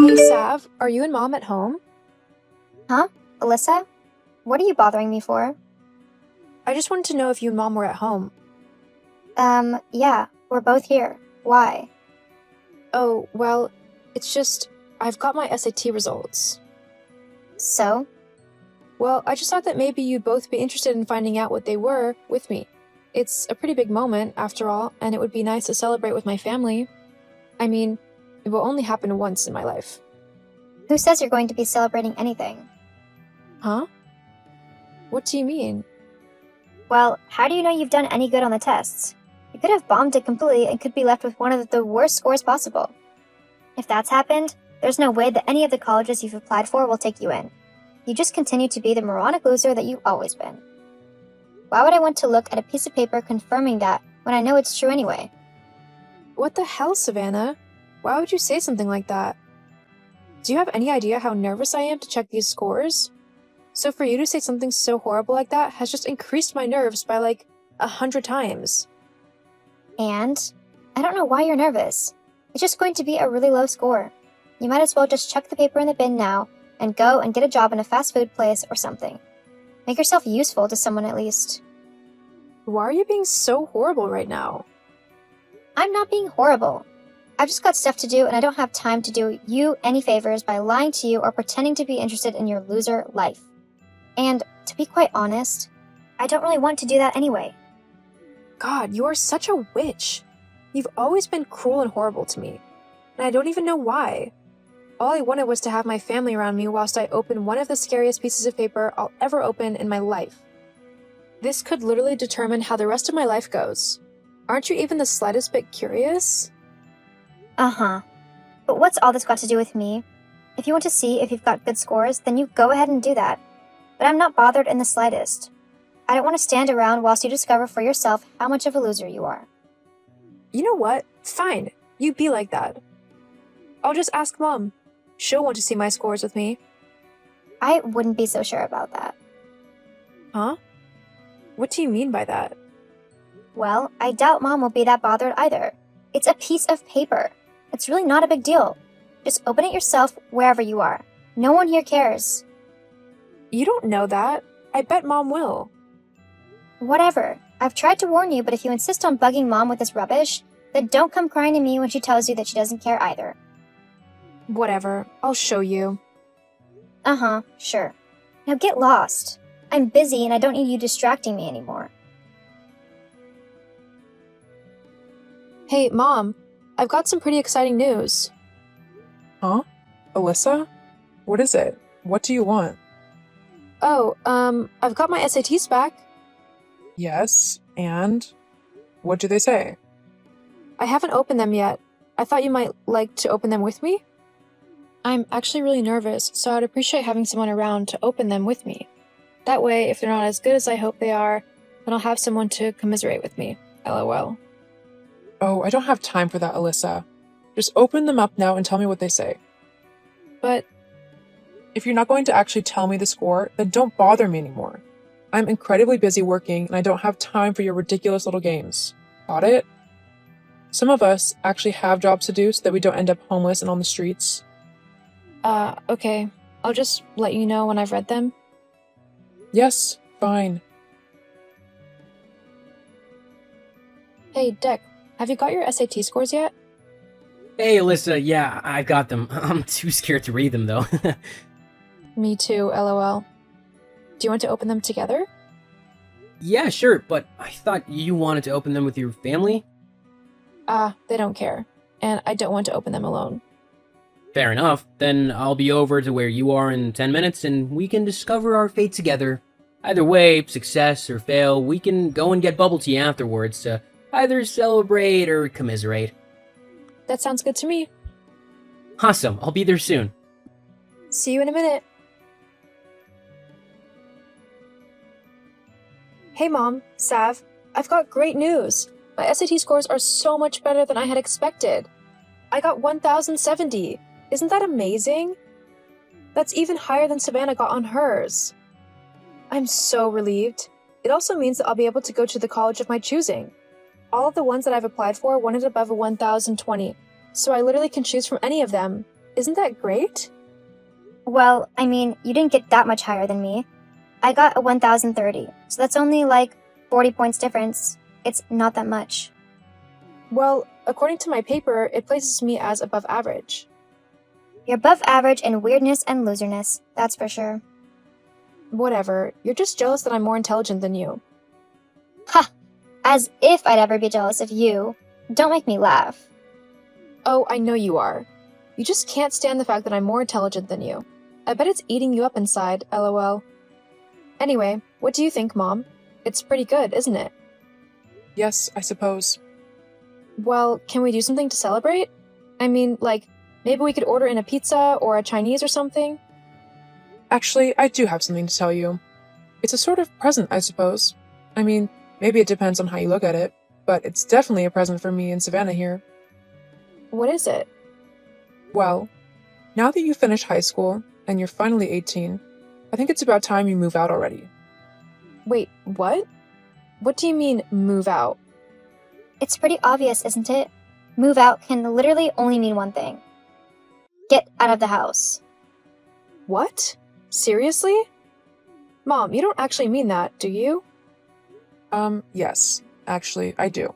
Hey Sav, are you and Mom at home? Huh? Alyssa? What are you bothering me for? I just wanted to know if you and Mom were at home. Yeah, we're both here. Why? Oh, well, it's just, I've got my SAT results. So? Well, I just thought that maybe you'd both be interested in finding out what they were with me. It's a pretty big moment, after all, and it would be nice to celebrate with my family. I mean, it will only happen once in my life. Who says you're going to be celebrating anything? Huh? What do you mean? Well, how do you know you've done any good on the tests? You could have bombed it completely and could be left with one of the worst scores possible. If that's happened, there's no way that any of the colleges you've applied for will take you in. You just continue to be the moronic loser that you've always been. Why would I want to look at a piece of paper confirming that when I know it's true anyway? What the hell, Savannah? Why would you say something like that? Do you have any idea how nervous I am to check these scores? So for you to say something so horrible like that has just increased my nerves by like 100 times. And I don't know why you're nervous. It's just going to be a really low score. You might as well just chuck the paper in the bin now and go and get a job in a fast food place or something. Make yourself useful to someone at least. Why are you being so horrible right now? I'm not being horrible. I've just got stuff to do and I don't have time to do you any favors by lying to you or pretending to be interested in your loser life. And to be quite honest, I don't really want to do that anyway. God, you are such a witch. You've always been cruel and horrible to me, and I don't even know why. All I wanted was to have my family around me whilst I opened one of the scariest pieces of paper I'll ever open in my life. This could literally determine how the rest of my life goes. Aren't you even the slightest bit curious? Uh-huh. But what's all this got to do with me? If you want to see if you've got good scores, then you go ahead and do that. But I'm not bothered in the slightest. I don't want to stand around whilst you discover for yourself how much of a loser you are. You know what? Fine. You be like that. I'll just ask Mom. She'll want to see my scores with me. I wouldn't be so sure about that. Huh? What do you mean by that? Well, I doubt Mom will be that bothered either. It's a piece of paper. It's really not a big deal. Just open it yourself wherever you are. No one here cares. You don't know that. I bet Mom will. Whatever. I've tried to warn you, but if you insist on bugging Mom with this rubbish, then don't come crying to me when she tells you that she doesn't care either. Whatever. I'll show you. Uh-huh, sure. Now get lost. I'm busy and I don't need you distracting me anymore. Hey, Mom. I've got some pretty exciting news. Huh? Alyssa? What is it? What do you want? Oh, I've got my SATs back. Yes, and? What do they say? I haven't opened them yet. I thought you might like to open them with me? I'm actually really nervous, so I'd appreciate having someone around to open them with me. That way, if they're not as good as I hope they are, then I'll have someone to commiserate with me. LOL. Oh, I don't have time for that, Alyssa. Just open them up now and tell me what they say. But If you're not going to actually tell me the score, then don't bother me anymore. I'm incredibly busy working and I don't have time for your ridiculous little games. Got it? Some of us actually have jobs to do so that we don't end up homeless and on the streets. Okay. I'll just let you know when I've read them. Yes, fine. Hey, Deck, have you got your SAT scores yet? Hey, Alyssa, yeah, I've got them. I'm too scared to read them, though. Me too, LOL. Do you want to open them together? Yeah, sure, but I thought you wanted to open them with your family? They don't care. And I don't want to open them alone. Fair enough. Then I'll be over to where you are in 10 minutes and we can discover our fate together. Either way, success or fail, we can go and get bubble tea afterwards to either celebrate or commiserate. That sounds good to me. Awesome, I'll be there soon. See you in a minute. Hey Mom, Sav, I've got great news. My SAT scores are so much better than I had expected. I got 1,070. Isn't that amazing? That's even higher than Savannah got on hers. I'm so relieved. It also means that I'll be able to go to the college of my choosing. All of the ones that I've applied for wanted above a 1,020, so I literally can choose from any of them. Isn't that great? Well, I mean, you didn't get that much higher than me. I got a 1030, so that's only like 40 points difference. It's not that much. Well, according to my paper, it places me as above average. You're above average in weirdness and loserness, that's for sure. Whatever, you're just jealous that I'm more intelligent than you. Ha! As if I'd ever be jealous of you. Don't make me laugh. Oh, I know you are. You just can't stand the fact that I'm more intelligent than you. I bet it's eating you up inside, lol. Anyway, what do you think, Mom? It's pretty good, isn't it? Yes, I suppose. Well, can we do something to celebrate? I mean, like, maybe we could order in a pizza or a Chinese or something? Actually, I do have something to tell you. It's a sort of present, I suppose. I mean, maybe it depends on how you look at it, but it's definitely a present for me and Savannah here. What is it? Well, now that you finish high school and you're finally 18, I think it's about time you move out already. Wait, what? What do you mean, move out? It's pretty obvious, isn't it? Move out can literally only mean one thing. Get out of the house. What? Seriously? Mom, you don't actually mean that, do you? Yes. Actually, I do.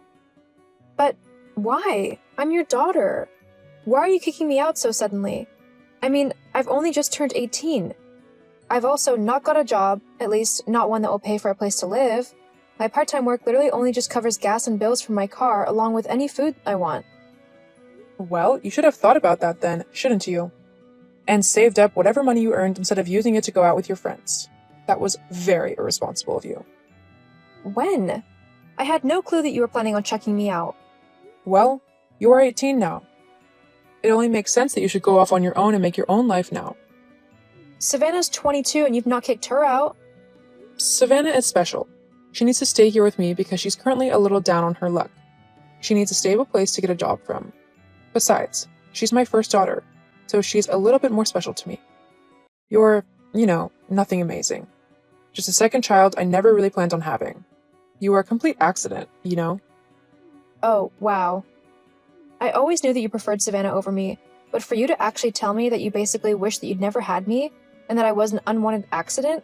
But why? I'm your daughter. Why are you kicking me out so suddenly? I mean, I've only just turned 18. I've also not got a job, at least not one that will pay for a place to live. My part-time work literally only just covers gas and bills for my car, along with any food I want. Well, you should have thought about that then, shouldn't you? And saved up whatever money you earned instead of using it to go out with your friends. That was very irresponsible of you. When? I had no clue that you were planning on checking me out. Well, you are 18 now. It only makes sense that you should go off on your own and make your own life now. Savannah's 22 and you've not kicked her out. Savannah is special. She needs to stay here with me because she's currently a little down on her luck. She needs a stable place to get a job from. Besides, she's my first daughter, so she's a little bit more special to me. You're, nothing amazing. Just a second child I never really planned on having. You were a complete accident, Oh, wow. I always knew that you preferred Savannah over me, but for you to actually tell me that you basically wish that you'd never had me, and that I was an unwanted accident,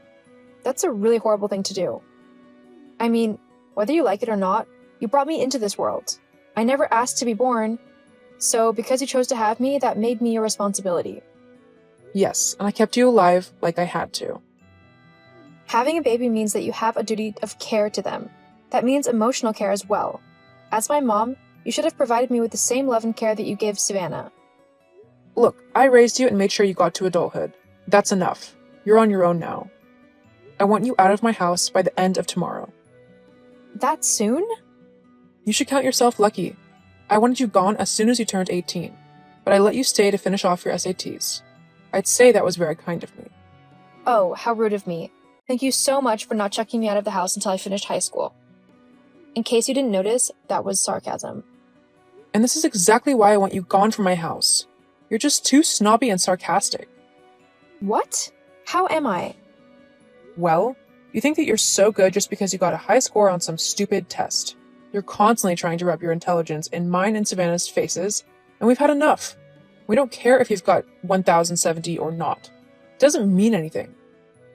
that's a really horrible thing to do. I mean, whether you like it or not, you brought me into this world. I never asked to be born, so because you chose to have me, that made me your responsibility. Yes, and I kept you alive like I had to. Having a baby means that you have a duty of care to them. That means emotional care as well. As my mom, you should have provided me with the same love and care that you gave Savannah. Look, I raised you and made sure you got to adulthood. That's enough. You're on your own now. I want you out of my house by the end of tomorrow. That soon? You should count yourself lucky. I wanted you gone as soon as you turned 18, but I let you stay to finish off your SATs. I'd say that was very kind of me. Oh, how rude of me. Thank you so much for not checking me out of the house until I finished high school. In case you didn't notice, that was sarcasm. And this is exactly why I want you gone from my house. You're just too snobby and sarcastic. What? How am I? Well, you think that you're so good just because you got a high score on some stupid test. You're constantly trying to rub your intelligence in mine and Savannah's faces, and we've had enough. We don't care if you've got 1070 or not. It doesn't mean anything.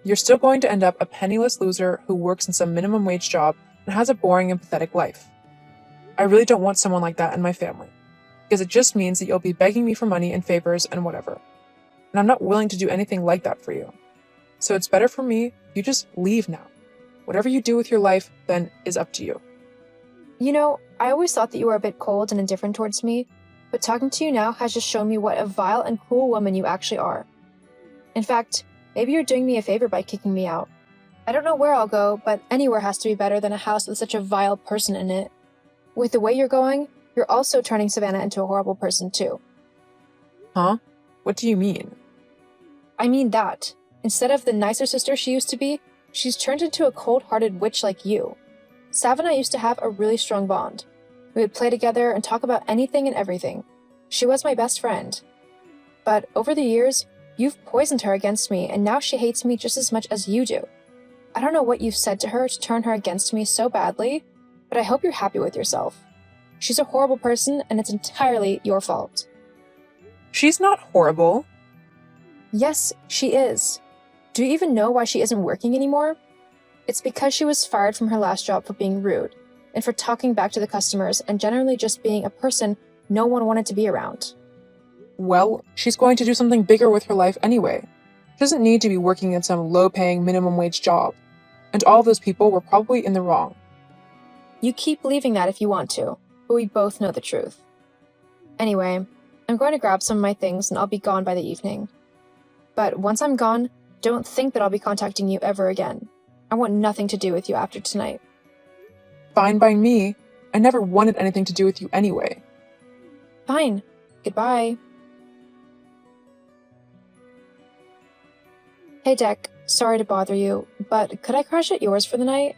You're still going to end up a penniless loser who works in some minimum wage job and has a boring and pathetic life. I really don't want someone like that in my family, because it just means that you'll be begging me for money and favors and whatever. And I'm not willing to do anything like that for you. So it's better for me if you just leave now. Whatever you do with your life, then, is up to you. I always thought that you were a bit cold and indifferent towards me, but talking to you now has just shown me what a vile and cruel woman you actually are. In fact, maybe you're doing me a favor by kicking me out. I don't know where I'll go, but anywhere has to be better than a house with such a vile person in it. With the way you're going, you're also turning Savannah into a horrible person too. Huh? What do you mean? I mean that. Instead of the nicer sister she used to be, she's turned into a cold-hearted witch like you. Sav and I used to have a really strong bond. We would play together and talk about anything and everything. She was my best friend. But over the years, you've poisoned her against me, and now she hates me just as much as you do. I don't know what you've said to her to turn her against me so badly, but I hope you're happy with yourself. She's a horrible person, and it's entirely your fault. She's not horrible. Yes, she is. Do you even know why she isn't working anymore? It's because she was fired from her last job for being rude, and for talking back to the customers and generally just being a person no one wanted to be around. Well, she's going to do something bigger with her life anyway. She doesn't need to be working in some low-paying minimum wage job. And all of those people were probably in the wrong. You keep believing that if you want to, but we both know the truth. Anyway, I'm going to grab some of my things and I'll be gone by the evening. But once I'm gone, don't think that I'll be contacting you ever again. I want nothing to do with you after tonight. Fine by me. I never wanted anything to do with you anyway. Fine. Goodbye. Hey Deck, sorry to bother you, but could I crash at yours for the night?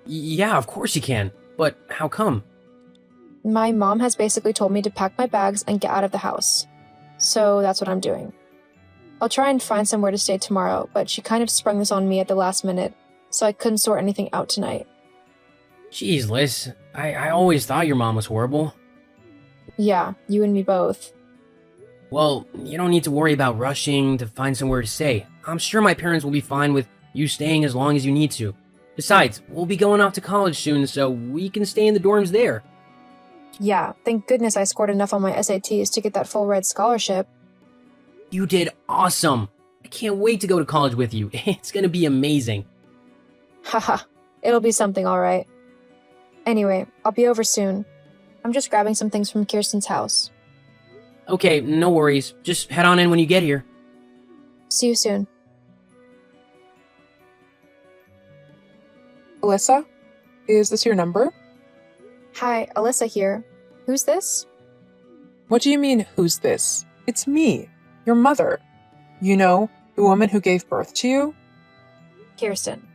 Yeah, of course you can. But how come? My mom has basically told me to pack my bags and get out of the house. So that's what I'm doing. I'll try and find somewhere to stay tomorrow, but she kind of sprung this on me at the last minute, so I couldn't sort anything out tonight. Jeez, Liz. I always thought your mom was horrible. Yeah, you and me both. Well, you don't need to worry about rushing to find somewhere to stay. I'm sure my parents will be fine with you staying as long as you need to. Besides, we'll be going off to college soon, so we can stay in the dorms there. Yeah, thank goodness I scored enough on my SATs to get that full ride scholarship. You did awesome. I can't wait to go to college with you. It's gonna be amazing. Haha, it'll be something alright. Anyway, I'll be over soon. I'm just grabbing some things from Kirsten's house. Okay, no worries. Just head on in when you get here. See you soon. Alyssa? Is this your number? Hi, Alyssa here. Who's this? What do you mean, who's this? It's me, your mother. You know, the woman who gave birth to you? Kirsten.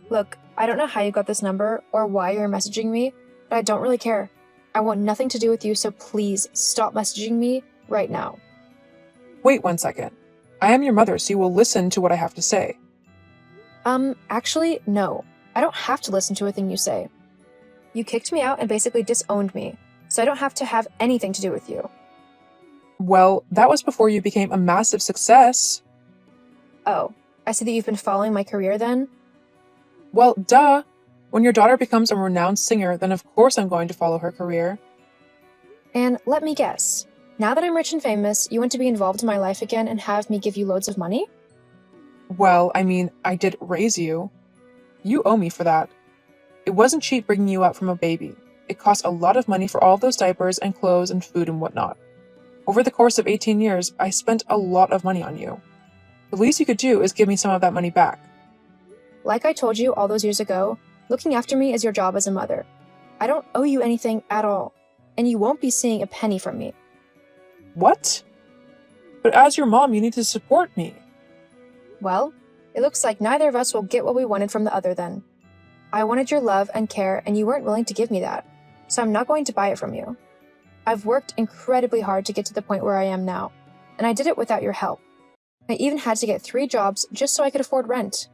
Look, I don't know how you got this number or why you're messaging me, but I don't really care. I want nothing to do with you, so please stop messaging me right now. Wait 1 second. I am your mother, so you will listen to what I have to say. Actually, no. I don't have to listen to a thing you say. You kicked me out and basically disowned me, so I don't have to have anything to do with you. Well, that was before you became a massive success. Oh, I see that you've been following my career then? Well, duh. When your daughter becomes a renowned singer, then of course I'm going to follow her career. And let me guess. Now that I'm rich and famous, you want to be involved in my life again and have me give you loads of money? Well, I mean, I did raise you. You owe me for that. It wasn't cheap bringing you up from a baby. It cost a lot of money for all those diapers and clothes and food and whatnot. Over the course of 18 years, I spent a lot of money on you. The least you could do is give me some of that money back. Like I told you all those years ago, looking after me is your job as a mother. I don't owe you anything at all, and you won't be seeing a penny from me. What? But as your mom, you need to support me. Well, it looks like neither of us will get what we wanted from the other then. I wanted your love and care, and you weren't willing to give me that, so I'm not going to buy it from you. I've worked incredibly hard to get to the point where I am now, and I did it without your help. I even had to get 3 jobs just so I could afford rent.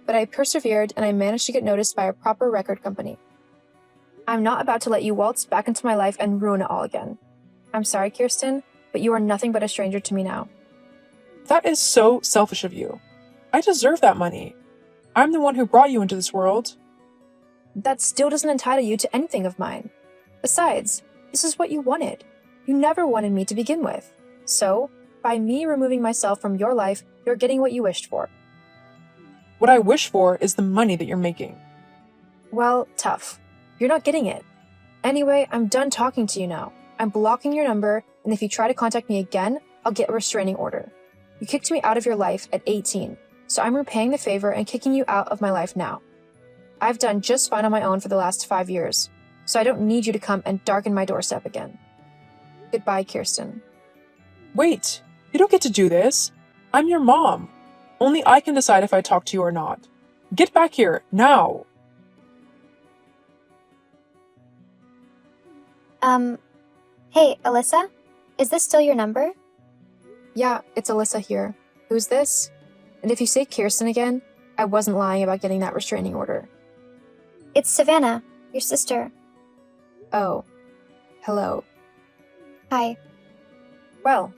But I persevered and I managed to get noticed by a proper record company. I'm not about to let you waltz back into my life and ruin it all again. I'm sorry, Kirsten, but you are nothing but a stranger to me now. That is so selfish of you. I deserve that money. I'm the one who brought you into this world. That still doesn't entitle you to anything of mine. Besides, this is what you wanted. You never wanted me to begin with. So, by me removing myself from your life, you're getting what you wished for. What I wish for is the money that you're making. Well, tough. You're not getting it. Anyway, I'm done talking to you now. I'm blocking your number, and if you try to contact me again, I'll get a restraining order. You kicked me out of your life at 18, so I'm repaying the favor and kicking you out of my life now. I've done just fine on my own for the last 5 years, so I don't need you to come and darken my doorstep again. Goodbye, Kirsten. Wait, you don't get to do this. I'm your mom. Only I can decide if I talk to you or not. Get back here, now! Hey, Alyssa? Is this still your number? Yeah, it's Alyssa here. Who's this? And if you say Kirsten again, I wasn't lying about getting that restraining order. It's Savannah, your sister. Oh. Hello. Hi. Well,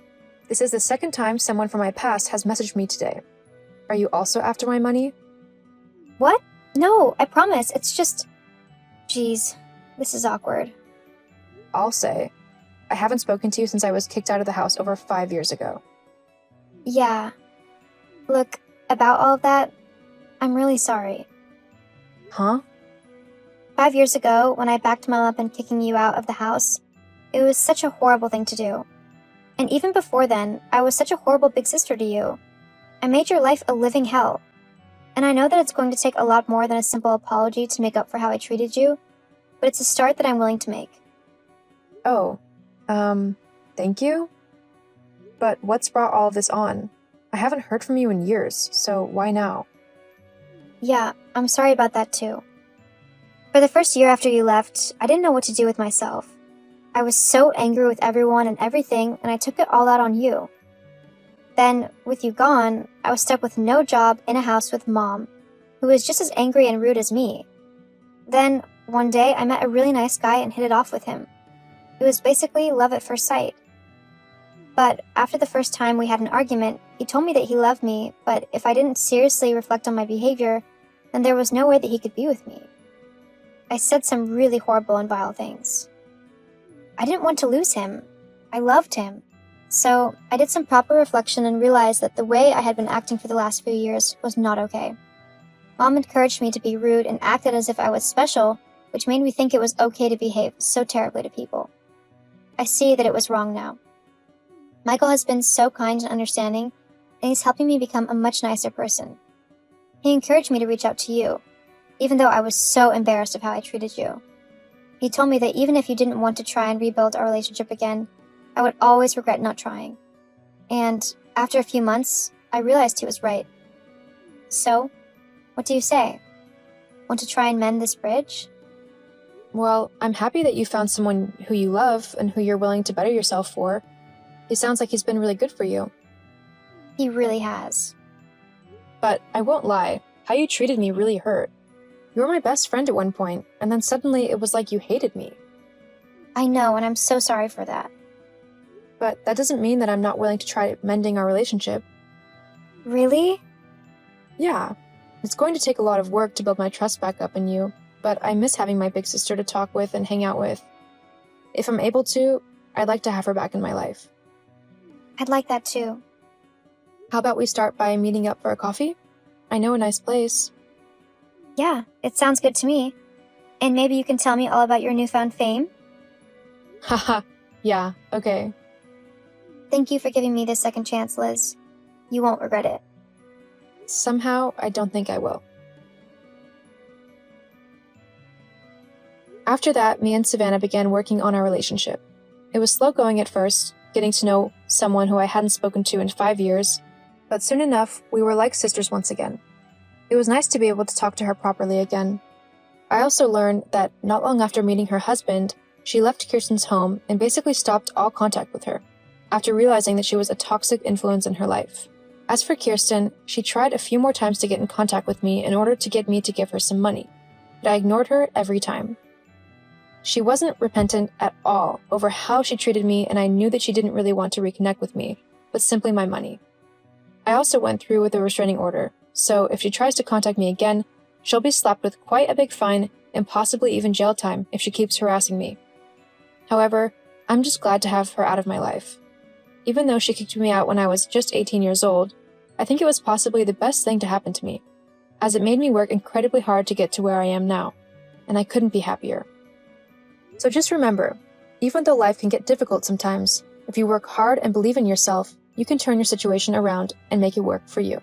this is the second time someone from my past has messaged me today. Are you also after my money? What? No, I promise. It's just. Geez, this is awkward. I'll say. I haven't spoken to you since I was kicked out of the house over 5 years ago. Yeah. Look, about all of that, I'm really sorry. Huh? 5 years ago, when I backed Mom up in kicking you out of the house, it was such a horrible thing to do. And even before then, I was such a horrible big sister to you. I made your life a living hell. And I know that it's going to take a lot more than a simple apology to make up for how I treated you, but it's a start that I'm willing to make. Oh, thank you? But what's brought all of this on? I haven't heard from you in years, so why now? Yeah, I'm sorry about that too. For the first year after you left, I didn't know what to do with myself. I was so angry with everyone and everything, and I took it all out on you. Then, with you gone, I was stuck with no job in a house with Mom, who was just as angry and rude as me. Then, one day, I met a really nice guy and hit it off with him. It was basically love at first sight. But after the first time we had an argument, he told me that he loved me, but if I didn't seriously reflect on my behavior, then there was no way that he could be with me. I said some really horrible and vile things. I didn't want to lose him. I loved him. So I did some proper reflection and realized that the way I had been acting for the last few years was not okay. Mom encouraged me to be rude and acted as if I was special, which made me think it was okay to behave so terribly to people. I see that it was wrong now. Michael has been so kind and understanding, and he's helping me become a much nicer person. He encouraged me to reach out to you, even though I was so embarrassed of how I treated you. He told me that even if you didn't want to try and rebuild our relationship again, I would always regret not trying. And after a few months, I realized he was right. So, what do you say? Want to try and mend this bridge? Well, I'm happy that you found someone who you love and who you're willing to better yourself for. He sounds like he's been really good for you. He really has. But I won't lie, how you treated me really hurt. You were my best friend at one point, and then suddenly it was like you hated me. I know, and I'm so sorry for that. But that doesn't mean that I'm not willing to try mending our relationship. Really? Yeah, it's going to take a lot of work to build my trust back up in you, but I miss having my big sister to talk with and hang out with. If I'm able to, I'd like to have her back in my life. I'd like that too. How about we start by meeting up for a coffee? I know a nice place. Yeah, it sounds good to me. And maybe you can tell me all about your newfound fame? Haha, yeah, okay. Thank you for giving me this second chance, Liz. You won't regret it. Somehow, I don't think I will. After that, me and Savannah began working on our relationship. It was slow going at first, getting to know someone who I hadn't spoken to in 5 years, but soon enough, we were like sisters once again. It was nice to be able to talk to her properly again. I also learned that not long after meeting her husband, she left Kirsten's home and basically stopped all contact with her, after realizing that she was a toxic influence in her life. As for Kirsten, she tried a few more times to get in contact with me in order to get me to give her some money, but I ignored her every time. She wasn't repentant at all over how she treated me, and I knew that she didn't really want to reconnect with me, but simply my money. I also went through with a restraining order, so if she tries to contact me again, she'll be slapped with quite a big fine and possibly even jail time if she keeps harassing me. However, I'm just glad to have her out of my life. Even though she kicked me out when I was just 18 years old, I think it was possibly the best thing to happen to me, as it made me work incredibly hard to get to where I am now, and I couldn't be happier. So just remember, even though life can get difficult sometimes, if you work hard and believe in yourself, you can turn your situation around and make it work for you.